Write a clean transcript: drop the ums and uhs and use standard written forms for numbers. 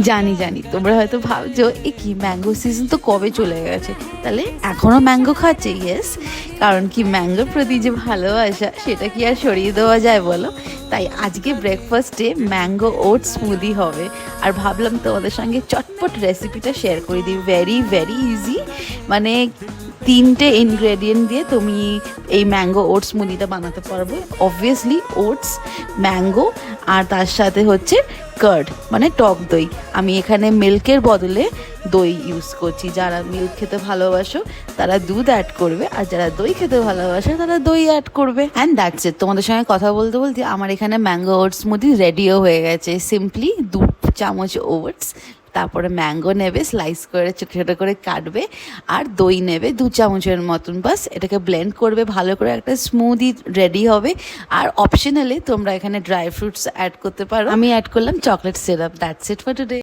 জানি জানি তোমরা হয়তো ভাবছো এ কি ম্যাঙ্গো সিজন তো কবে চলে গেছে, তাহলে এখনও ম্যাঙ্গো খাচ্ছে? ইয়েস, কারণ কি ম্যাঙ্গোর প্রতি যে ভালোবাসা সেটা কি আর সরিয়ে দেওয়া যায় বলো। তাই আজকে ব্রেকফাস্টে ম্যাঙ্গো ওটস স্মুদি হবে, আর ভাবলাম তোমাদের সঙ্গে চটপট রেসিপিটা শেয়ার করে দিই। ভেরি ভেরি ইজি, মানে 3টে ইনগ্রেডিয়েন্ট দিয়ে তুমি এই ম্যাঙ্গো ওটস স্মুদিটা বানাতে পারবে। অবভিয়াসলি ওটস, ম্যাঙ্গো, আর তার সাথে হচ্ছে কার্ড মানে টক দই। আমি এখানে মিল্কের বদলে দই ইউজ করছি। যারা মিল্ক খেতে ভালোবাসো তারা দুধ অ্যাড করবে, আর যারা দই খেতে ভালোবাসে তারা দই অ্যাড করবে। And that's it. তোমাদের সঙ্গে কথা বলতে বলতে আমার এখানে ম্যাঙ্গো ওটস স্মুদি রেডিও হয়ে গেছে। সিম্পলি 2 চামচ ওটস, তারপরে ম্যাঙ্গো নেবে, স্লাইস করে ছোটো ছোটো করে কাটবে, আর দই নেবে 2 চামচের মতন। বাস এটাকে ব্লেন্ড করবে ভালো করে, একটা স্মুদি রেডি হবে। আর অপশনালি তোমরা এখানে ড্রাই ফ্রুটস অ্যাড করতে পারো। আমি অ্যাড করলাম chocolate syrup. That's it for today.